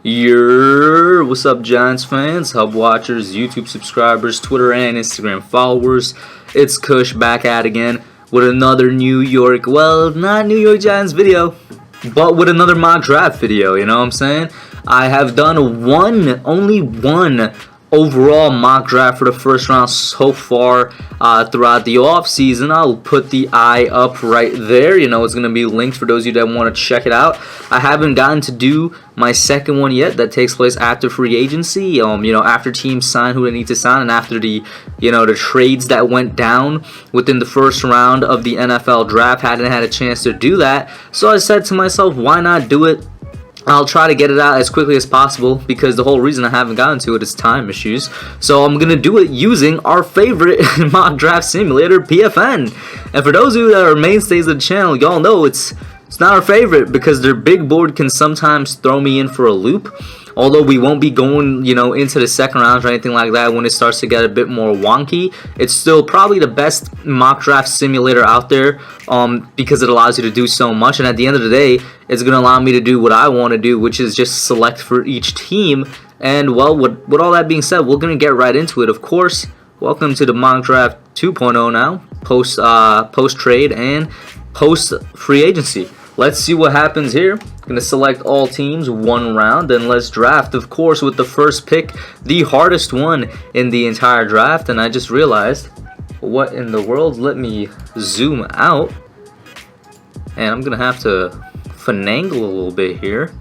What's up, Giants fans, Hub watchers, YouTube subscribers, Twitter and Instagram followers? It's Kush back at again with another New York, well, not New York Giants video, but with another mock draft video, you know what I'm saying? I have done only one overall mock draft for the first round so far throughout the off season. I'll put the eye up right there. You know, it's going to be linked for those of you that want to check it out. I haven't gotten to do my second one yet. That takes place after free agency. You know, after teams sign who they need to sign, and after the trades that went down within the first round of the NFL draft. Hadn't had a chance to do that, so I said to myself, why not do it? I'll try to get it out as quickly as possible because the whole reason I haven't gotten to it is time issues. So I'm going to do it using our favorite mock draft simulator, PFN. And for those of you that are mainstays of the channel, y'all know it's not our favorite because their big board can sometimes throw me in for a loop. Although we won't be going, into the second round or anything like that when it starts to get a bit more wonky, it's still probably the best mock draft simulator out there because it allows you to do so much. And at the end of the day, it's going to allow me to do what I want to do, which is just select for each team. And, well, with all that being said, we're going to get right into it, of course. Welcome to the mock draft 2.0 now, post-trade and post-free agency. Let's see what happens here. I'm going to select all teams one round, and let's draft, of course, with the first pick, the hardest one in the entire draft. And I just realized, what in the world? Let me zoom out. And I'm going to have to finagle a little bit here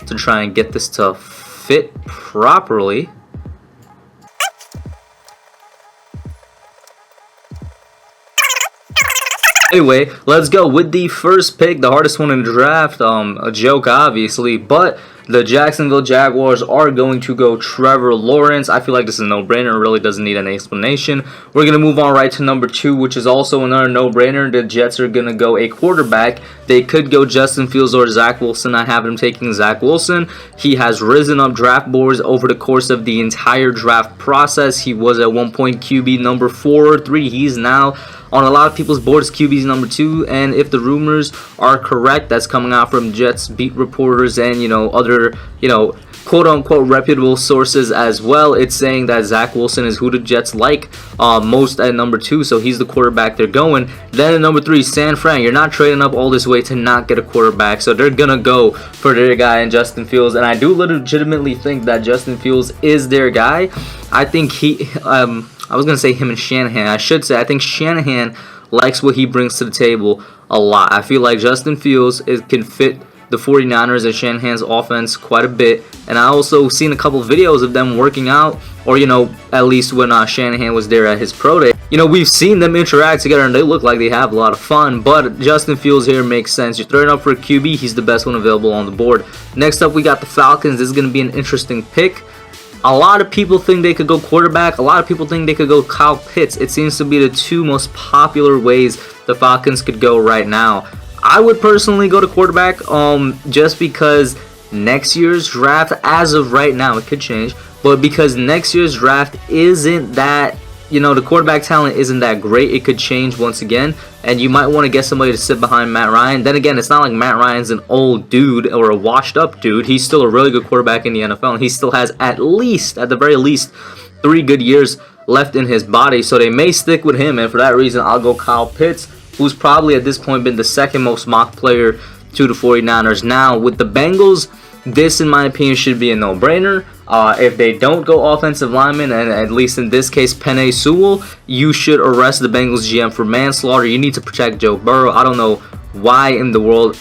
to try and get this to fit properly. Anyway, let's go with the first pick, the hardest one in the draft. A joke, obviously, but the Jacksonville Jaguars are going to go Trevor Lawrence. I feel like this is a no-brainer. It really doesn't need any explanation. We're going to move on right to number 2, which is also another no-brainer. The Jets are going to go a quarterback. They could go Justin Fields or Zach Wilson. I have him taking Zach Wilson. He has risen up draft boards over the course of the entire draft process. He was at one point QB number 4 or 3. He's now on a lot of people's boards, QB's number 2, and if the rumors are correct, that's coming out from Jets beat reporters and other quote-unquote reputable sources as well. It's saying that Zach Wilson is who the Jets like most at number 2, so he's the quarterback they're going. Then at number 3, San Fran. You're not trading up all this way to not get a quarterback, so they're gonna go for their guy in Justin Fields, and I do legitimately think that Justin Fields is their guy. I think I was going to say him and Shanahan. I should say I think Shanahan likes what he brings to the table a lot. I feel like Justin Fields can fit the 49ers and Shanahan's offense quite a bit. And I also seen a couple videos of them working out, or, at least when Shanahan was there at his pro day. We've seen them interact together and they look like they have a lot of fun. But Justin Fields here makes sense. You're throwing up for a QB. He's the best one available on the board. Next up, we got the Falcons. This is going to be an interesting pick. A lot of people think they could go quarterback. A lot of people think they could go Kyle Pitts. It seems to be the two most popular ways the Falcons could go right now. I would personally go to quarterback just because next year's draft, as of right now, it could change, but because next year's draft isn't that, the quarterback talent isn't that great, it could change once again, and you might want to get somebody to sit behind Matt Ryan. Then again, it's not like Matt Ryan's an old dude or a washed up dude. He's still a really good quarterback in the NFL, and he still has at the very least 3 good years left in his body, so they may stick with him, and for that reason, I'll go Kyle Pitts, who's probably at this point been the second most mocked player to the 49ers. Now, with the Bengals, this, in my opinion, should be a no-brainer. If they don't go offensive lineman, and at least in this case, Penei Sewell, you should arrest the Bengals GM for manslaughter. You need to protect Joe Burrow. I don't know why in the world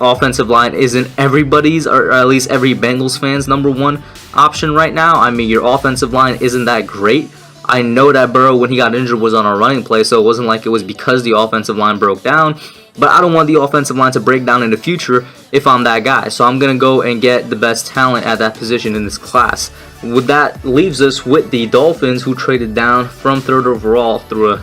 offensive line isn't everybody's, or at least every Bengals fan's number 1 option right now. I mean, your offensive line isn't that great. I know that Burrow, when he got injured, was on a running play, so it wasn't like it was because the offensive line broke down. But I don't want the offensive line to break down in the future if I'm that guy. So I'm going to go and get the best talent at that position in this class. With that leaves us with the Dolphins, who traded down from 3rd overall through a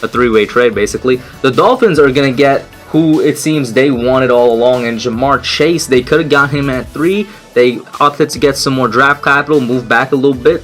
3-way trade, basically. The Dolphins are going to get who it seems they wanted all along, and Jamar Chase. They could have got him at 3. They opted to get some more draft capital, move back a little bit.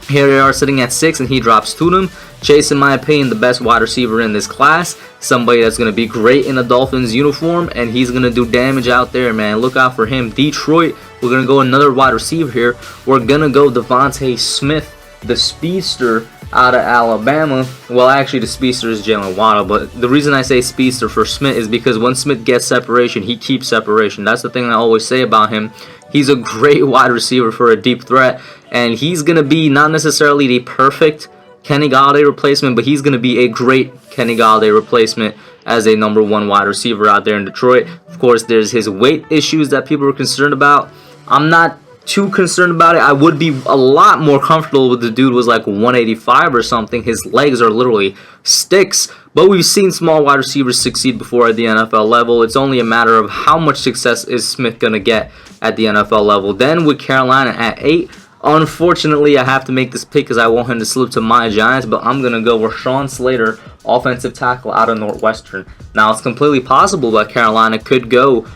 Here they are sitting at 6, and he drops to them. Chase, in my opinion, the best wide receiver in this class. Somebody that's going to be great in a Dolphins uniform, and he's going to do damage out there, man. Look out for him. Detroit We're going to go another wide receiver here. We're going to go Devontae Smith, the speedster out of Alabama. Well, actually, the speedster is Jalen Waddle, but the reason I say speedster for Smith is because when Smith gets separation, he keeps separation. That's the thing I always say about him. He's a great wide receiver for a deep threat, and he's going to be not necessarily the perfect Kenny Golladay replacement, but he's going to be a great Kenny Golladay replacement as a number 1 wide receiver out there in Detroit. Of course, there's his weight issues that people are concerned about. I'm not too concerned about it. I would be a lot more comfortable if the dude was like 185 or something. His legs are literally sticks, but we've seen small wide receivers succeed before at the NFL level. It's only a matter of how much success is Smith going to get at the NFL level. Then with Carolina at 8, unfortunately, I have to make this pick because I want him to slip to my Giants, but I'm going to go Rashawn Slater, offensive tackle out of Northwestern. Now, it's completely possible that Carolina could go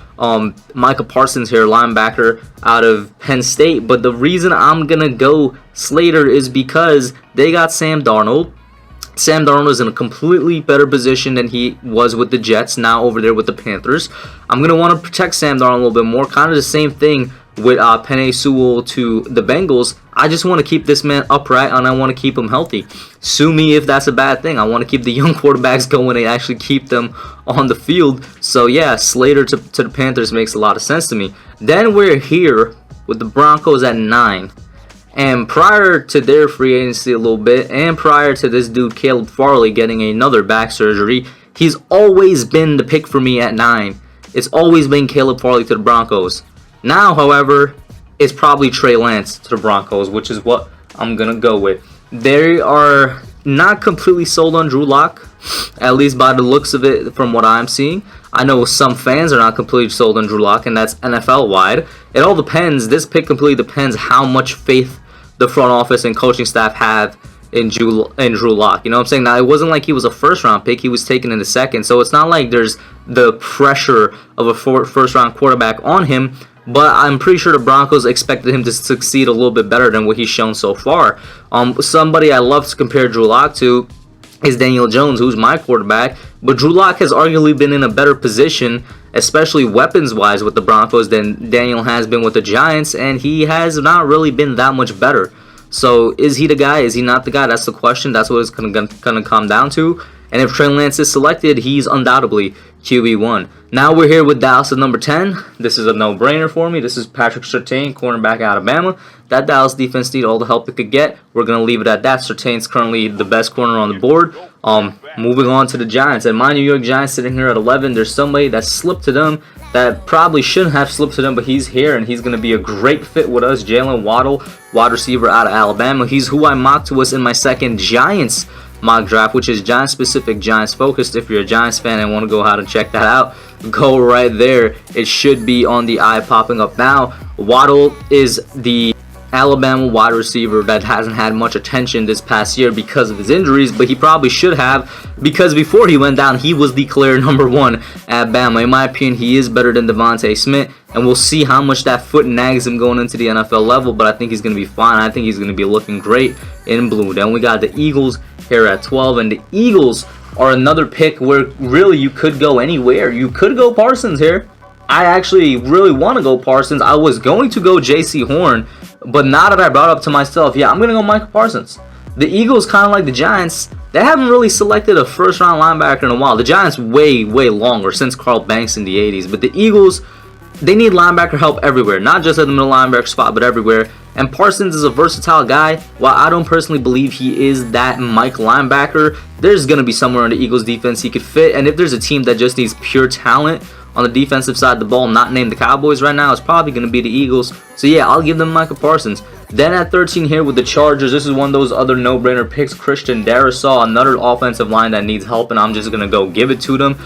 Micah Parsons here, linebacker out of Penn State, but the reason I'm going to go Slater is because they got Sam Darnold. Sam Darnold is in a completely better position than he was with the Jets, now over there with the Panthers. I'm going to want to protect Sam Darnold a little bit more, kind of the same thing with Penei Sewell to the Bengals. I just want to keep this man upright, and I want to keep him healthy. Sue me if that's a bad thing. I want to keep the young quarterbacks going and actually keep them on the field. So yeah, Slater to the Panthers makes a lot of sense to me. Then we're here with the Broncos at 9. And prior to their free agency a little bit, and prior to this dude Caleb Farley getting another back surgery, he's always been the pick for me at 9. It's always been Caleb Farley to the Broncos. Now, however, it's probably Trey Lance to the Broncos, which is what I'm going to go with. They are not completely sold on Drew Lock, at least by the looks of it from what I'm seeing. I know some fans are not completely sold on Drew Lock, and that's NFL-wide. It all depends. This pick completely depends how much faith the front office and coaching staff have in Drew Lock. You know what I'm saying? Now, it wasn't like he was a first-round pick. He was taken in the second, so it's not like there's the pressure of a first-round quarterback on him. But I'm pretty sure the Broncos expected him to succeed a little bit better than what he's shown so far. Somebody I love to compare Drew Lock to is Daniel Jones, who's my quarterback. But Drew Lock has arguably been in a better position, especially weapons-wise with the Broncos, than Daniel has been with the Giants, and he has not really been that much better. So is he the guy? Is he not the guy? That's the question. That's what it's going to come down to. And if Trey Lance is selected, he's undoubtedly QB1. Now we're here with Dallas at number 10. This is a no-brainer for me. This is Patrick Surtain, cornerback out of Alabama. That Dallas defense needed all the help it could get. We're going to leave it at that. Surtain's currently the best corner on the board. Moving on to the Giants. And my New York Giants sitting here at 11. There's somebody that slipped to them that probably shouldn't have slipped to them, but he's here, and he's going to be a great fit with us. Jalen Waddle, wide receiver out of Alabama. He's who I mocked to us in my second Giants mock draft, which is Giants specific, Giants focused. If you're a Giants fan and want to go ahead and check that out, go right there. It should be on the eye popping up now. Waddle is the Alabama wide receiver that hasn't had much attention this past year because of his injuries, but he probably should have, because before he went down, he was the clear number 1 at Bama. In my opinion, he is better than Devontae Smith, and we'll see how much that foot nags him going into the NFL level, but I think he's going to be fine. I think he's going to be looking great in blue. Then we got the Eagles here at 12, and the Eagles are another pick where really you could go anywhere. You could go Parsons here. I actually really want to go Parsons. I was going to go J.C. Horn, but now that I brought up to myself, yeah, I'm going to go Micah Parsons. The Eagles, kind of like the Giants, they haven't really selected a first-round linebacker in a while. The Giants way longer, since Carl Banks in the 80s. But the Eagles, they need linebacker help everywhere. Not just at the middle linebacker spot, but everywhere. And Parsons is a versatile guy. While I don't personally believe he is that Mike linebacker, there's going to be somewhere on the Eagles defense he could fit. And if there's a team that just needs pure talent on the defensive side of the ball, not named the Cowboys right now, it's probably going to be the Eagles. So yeah, I'll give them Micah Parsons. Then at 13 here with the Chargers, this is one of those other no-brainer picks. Christian Darrisaw, another offensive line that needs help, and I'm just going to go give it to them.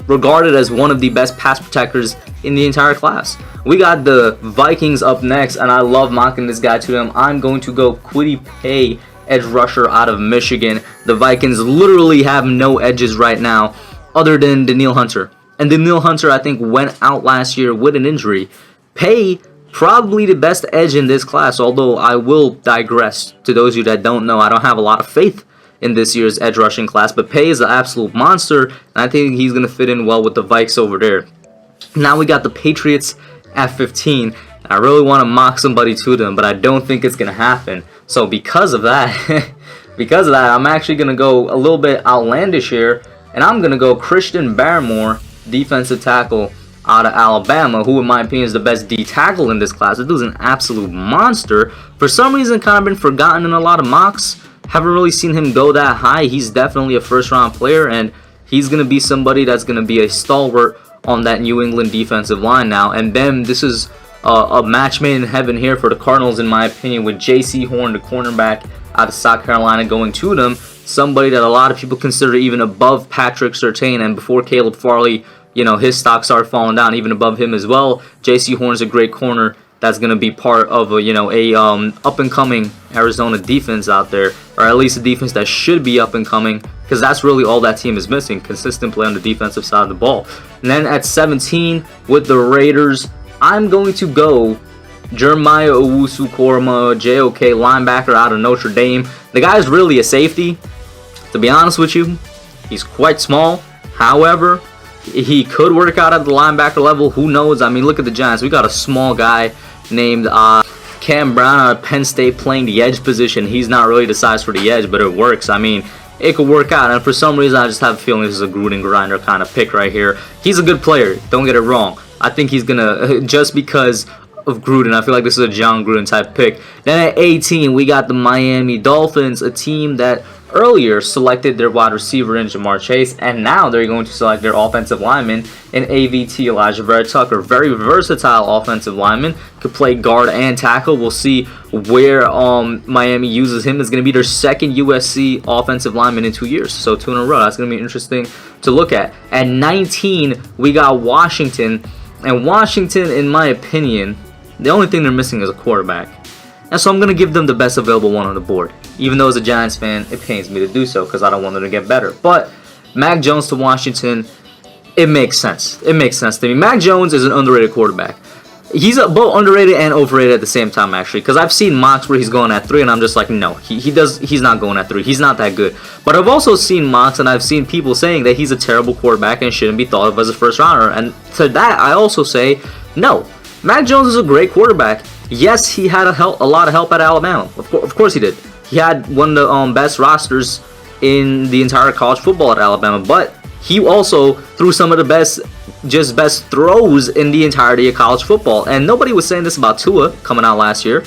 Regarded as one of the best pass protectors in the entire class. We got the Vikings up next, and I love mocking this guy to them. I'm going to go Kwity Paye, edge rusher out of Michigan. The Vikings literally have no edges right now other than Danielle Hunter. And Danielle Hunter, I think, went out last year with an injury. Paye, probably the best edge in this class, although I will digress. To those of you that don't know, I don't have a lot of faith in this year's edge rushing class, but Paye is an absolute monster, and I think he's going to fit in well with the Vikes over there. Now we got the Patriots at 15. I really want to mock somebody to them, but I don't think it's going to happen. So because of that, I'm actually going to go a little bit outlandish here, and I'm going to go Christian Barmore, defensive tackle out of Alabama, who in my opinion is the best D tackle in this class. This dude's an absolute monster. For some reason, kind of been forgotten in a lot of mocks. Haven't really seen him go that high. He's definitely a first-round player, and he's going to be somebody that's going to be a stalwart on that New England defensive line now. And then this is a match made in heaven here for the Cardinals, in my opinion, with J.C. Horn, the cornerback out of South Carolina, going to them. Somebody that a lot of people consider even above Patrick Surtain, and before Caleb Farley, you know, his stock started falling down, even above him as well. J.C. Horn's a great corner that's going to be part of a, you know, a up-and-coming Arizona defense out there, or at least a defense that should be up-and-coming, because that's really all that team is missing, consistent play on the defensive side of the ball. And then at 17 with the Raiders, I'm going to go Jeremiah Owusu-Koramoah, JOK linebacker out of Notre Dame. The guy's really a safety, to be honest with you. He's quite small. However, he could work out at the linebacker level. Who knows? I mean, look at the Giants. We got a small guy named Cam Brown out of Penn State playing the edge position. He's not really the size for the edge, but it works. I mean, it could work out. And for some reason, I just have a feeling this is a Gruden grinder kind of pick right here. He's a good player. Don't get it wrong. I think he's going to, just because of Gruden, I feel like this is a John Gruden type pick. Then at 18, we got the Miami Dolphins, a team that earlier selected their wide receiver in Jamar Chase, and now they're going to select their offensive lineman in AVT Elijah Vera Tucker. Very versatile offensive lineman, could play guard and tackle. We'll see where Miami uses him. It's going to be their second USC offensive lineman in 2 years, so 2 in a row. That's going to be interesting to look at. At 19, we got Washington, and Washington, in my opinion, the only thing they're missing is a quarterback. And so I'm going to give them the best available one on the board. Even though as a Giants fan, it pains me to do so because I don't want them to get better. But Mac Jones to Washington, it makes sense. It makes sense to me. Mac Jones is an underrated quarterback. He's both underrated and overrated at the same time, actually. Because I've seen mocks where he's going at 3, and I'm just like, no, he's not going at 3. He's not that good. But I've also seen mocks, and I've seen people saying that he's a terrible quarterback and shouldn't be thought of as a first rounder. And to that, I also say, no. Mac Jones is a great quarterback. Yes, he had a lot of help at Alabama. Of course he did. He had one of the best rosters in the entire college football at Alabama. But he also threw some of the best throws in the entirety of college football. And nobody was saying this about Tua coming out last year.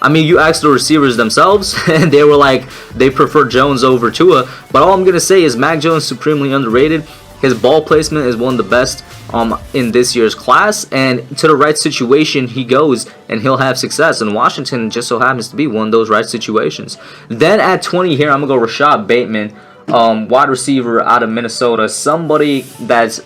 I mean, you asked the receivers themselves, and they were like, they prefer Jones over Tua. But all I'm going to say is Mac Jones is supremely underrated. His ball placement is one of the best in this year's class, and to the right situation he goes and he'll have success, and Washington just so happens to be one of those right situations. Then at 20 here, I'm going to go Rashad Bateman, wide receiver out of Minnesota, somebody that's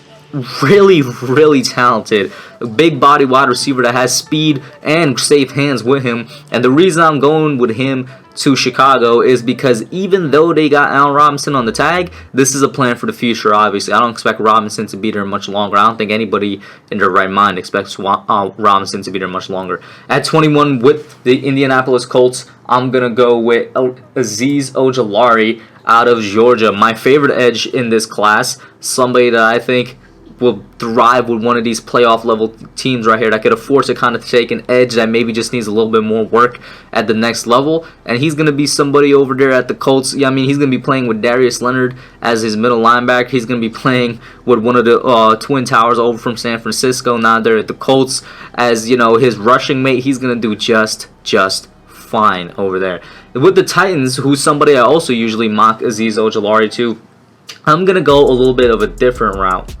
really talented, a big body wide receiver that has speed and safe hands with him. And the reason I'm going with him to Chicago is because even though they got Allen Robinson on the tag, this is a plan for the future. Obviously, I don't expect Robinson to be there much longer. I don't think anybody in their right mind expects Robinson to be there much longer. At 21 with the Indianapolis Colts, I'm gonna go with Azeez Ojulari out of Georgia, my favorite edge in this class, somebody that I think will thrive with one of these playoff level teams right here that could afford to kind of take an edge that maybe just needs a little bit more work at the next level. And he's going to be somebody over there at the Colts. Yeah, I mean, he's going to be playing with Darius Leonard as his middle linebacker. He's going to be playing with one of the Twin Towers over from San Francisco now there at the Colts as, you know, his rushing mate. He's going to do just fine over there. With the Titans, who's somebody I also usually mock Azeez Ojulari to, I'm going to go a little bit of a different route.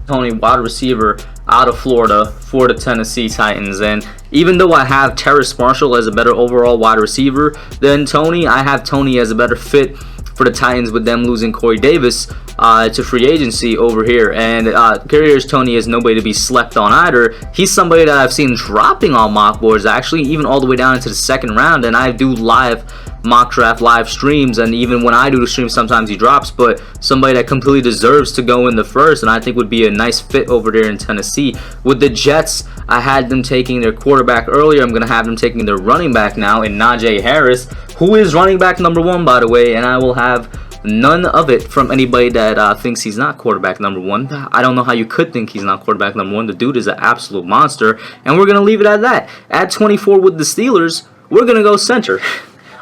Tony, wide receiver out of Florida for the Tennessee Titans. And even though I have Terrace Marshall as a better overall wide receiver than Tony, I have Tony as a better fit for the Titans with them losing Corey Davis to free agency over here. And Kadarius Toney is nobody to be slept on either. He's somebody that I've seen dropping on mock boards, actually, even all the way down into the second round. And I do live mock draft live streams, and even when I do the stream, sometimes he drops, but somebody that completely deserves to go in the first, and I think would be a nice fit over there in Tennessee. With the Jets, I had them taking their quarterback earlier. I'm going to have them taking their running back now in Najee Harris, who is running back number 1, by the way, and I will have None of it from anybody that thinks he's not quarterback number 1. I don't know how you could think he's not quarterback number 1. The dude is an absolute monster, and we're going to leave it at that. At 24 with the Steelers, we're going to go center.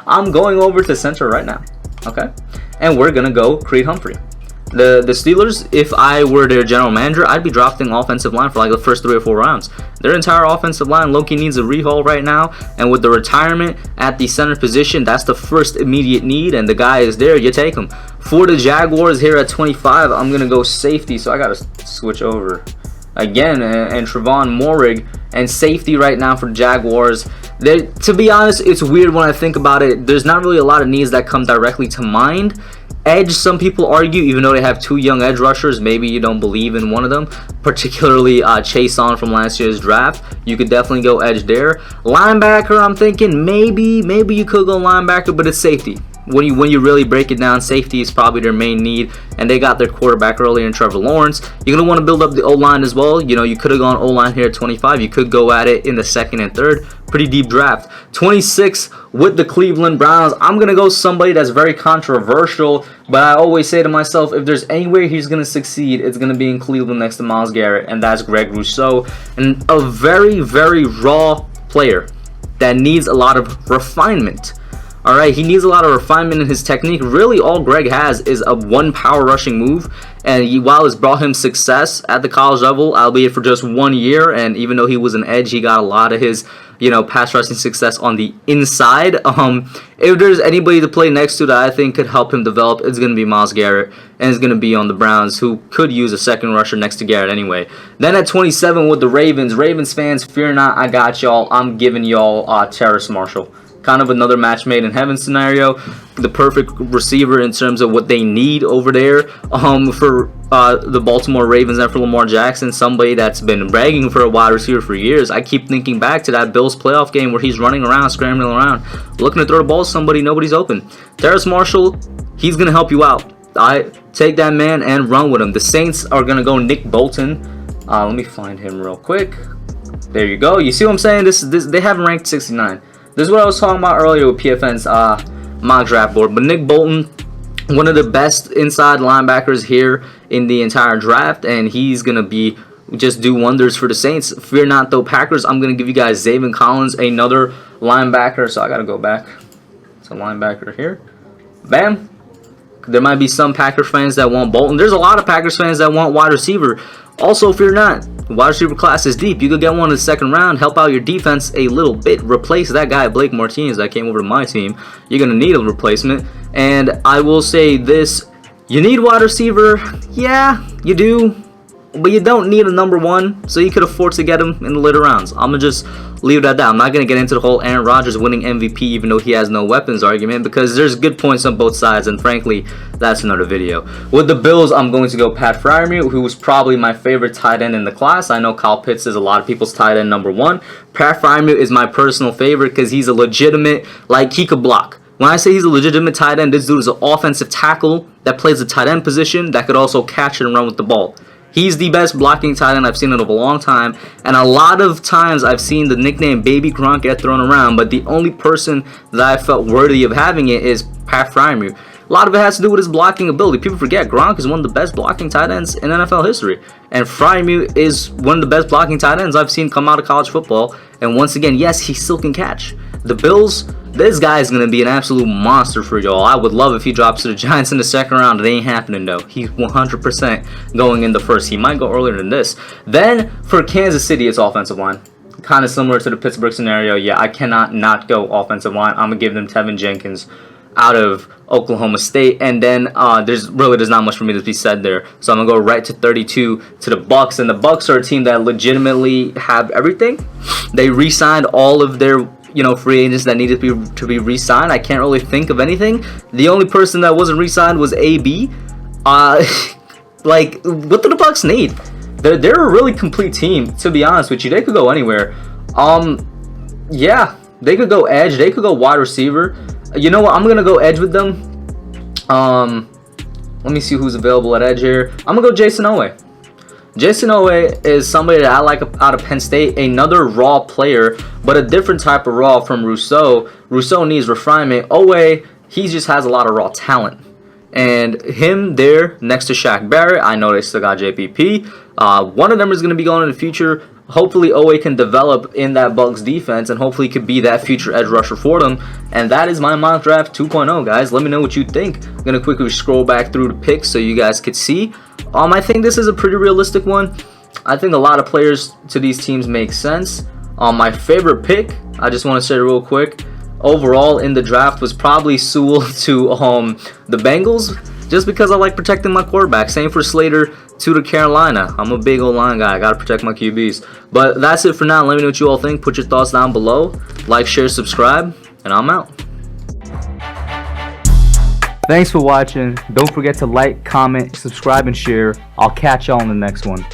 I'm going over to center right now, okay? And we're going to go Creed Humphrey. The Steelers, if I were their general manager, I'd be drafting offensive line for like the first 3 or 4 rounds. Their entire offensive line, low-key needs a rehaul right now, and with the retirement at the center position, that's the first immediate need, and the guy is there, you take him. For the Jaguars here at 25, I'm going to go safety, so I got to switch over again, and Trevon Moehrig, and safety right now for the Jaguars. To be honest, it's weird when I think about it. There's not really a lot of needs that come directly to mind. Edge, some people argue, even though they have 2 young edge rushers, maybe you don't believe in one of them, particularly Chase On from last year's draft. You could definitely go edge there. Linebacker, I'm thinking maybe you could go linebacker, but it's safety. When you really break it down, safety is probably their main need, and they got their quarterback earlier in Trevor Lawrence. You're going to want to build up the O-line as well. You know, you could have gone O-line here at 25. You could go at it in the 2nd and 3rd. Pretty deep draft. 26 with the Cleveland Browns. I'm going to go somebody that's very controversial, but I always say to myself, if there's any way he's going to succeed, it's going to be in Cleveland next to Myles Garrett, and that's Greg Rousseau. And a very, very raw player that needs a lot of refinement. Alright, he needs a lot of refinement in his technique. Really, all Greg has is a 1 power rushing move. And while it's brought him success at the college level, albeit for just 1 year, and even though he was an edge, he got a lot of his, pass rushing success on the inside. If there's anybody to play next to that I think could help him develop, it's going to be Myles Garrett. And it's going to be on the Browns, who could use a 2nd rusher next to Garrett anyway. Then at 27 with the Ravens. Ravens fans, fear not, I got y'all. I'm giving y'all Terrace Marshall. Kind of another match made in heaven scenario. The perfect receiver in terms of what they need over there for the Baltimore Ravens and for Lamar Jackson. Somebody that's been bragging for a wide receiver for years. I keep thinking back to that Bills playoff game where he's running around, scrambling around, looking to throw the ball to somebody, nobody's open. Terrace Marshall, he's going to help you out. Take that man and run with him. The Saints are going to go Nick Bolton. Let me find him real quick. There you go. You see what I'm saying? This they have him ranked 69. This is what I was talking about earlier with PFN's mock draft board. But Nick Bolton, one of the best inside linebackers here in the entire draft, and he's going to just do wonders for the Saints. Fear not, though, Packers. I'm going to give you guys Zaven Collins, another linebacker. So I got to go back to linebacker here. Bam. There might be some Packers fans that want Bolton. There's a lot of Packers fans that want wide receiver. Also, fear not. The wide receiver class is deep. You could get one in the 2nd round, help out your defense a little bit, replace that guy, Blake Martinez, that came over to my team. You're going to need a replacement. And I will say this, you need wide receiver. Yeah, you do. But you don't need a number 1, so you could afford to get him in the later rounds. I'm going to just leave it at that. I'm not going to get into the whole Aaron Rodgers winning MVP even though he has no weapons argument, because there's good points on both sides, and frankly, that's another video. With the Bills, I'm going to go Pat Freiermuth, who was probably my favorite tight end in the class. I know Kyle Pitts is a lot of people's tight end number 1. Pat Freiermuth is my personal favorite because he's a legitimate, he could block. When I say he's a legitimate tight end, this dude is an offensive tackle that plays the tight end position that could also catch it and run with the ball. He's the best blocking tight end I've seen in a long time, and a lot of times I've seen the nickname Baby Gronk get thrown around, but the only person that I felt worthy of having it is Pat Freiermuth. A lot of it has to do with his blocking ability. People forget Gronk is one of the best blocking tight ends in NFL history, and Freiermuth is one of the best blocking tight ends I've seen come out of college football. And once again, yes, he still can catch. The Bills, this guy is going to be an absolute monster for y'all. I would love if he drops to the Giants in the 2nd round. It ain't happening, though. He's 100% going in the 1st. He might go earlier than this. Then, for Kansas City, it's offensive line. Kind of similar to the Pittsburgh scenario. Yeah, I cannot not go offensive line. I'm going to give them Tevin Jenkins out of Oklahoma State, and then there's not much for me to be said there. So I'm gonna go right to 32 to the Bucks, and the Bucks are a team that legitimately have everything. They re-signed all of their free agents that needed to be re-signed. I can't really think of anything. The only person that wasn't re-signed was AB. What do the Bucks need? They're a really complete team, to be honest with you. They could go anywhere. Yeah, they could go edge. They could go wide receiver. You know what? I'm going to go edge with them. Let me see who's available at edge here. I'm going to go Jason Owe. Jason Owe is somebody that I like out of Penn State. Another raw player, but a different type of raw from Rousseau. Rousseau needs refinement. Owe, he just has a lot of raw talent. And him there next to Shaq Barrett. I know they still got JPP. One of them is going to be going in the future. Hopefully Owe can develop in that Bucks defense and hopefully could be that future edge rusher for them. And that is my mock draft 2.0, guys. Let me know what you think. I'm going to quickly scroll back through the picks so you guys could see. I think this is a pretty realistic one. I think a lot of players to these teams make sense. My favorite pick, I just want to say real quick, overall in the draft was probably Sewell to the Bengals, just because I like protecting my quarterback. Same for Slater to the Carolina. I'm a big O-line guy. I got to protect my QBs. But that's it for now. Let me know what you all think. Put your thoughts down below. Like, share, subscribe, and I'm out. Thanks for watching. Don't forget to like, comment, subscribe, and share. I'll catch y'all in the next one.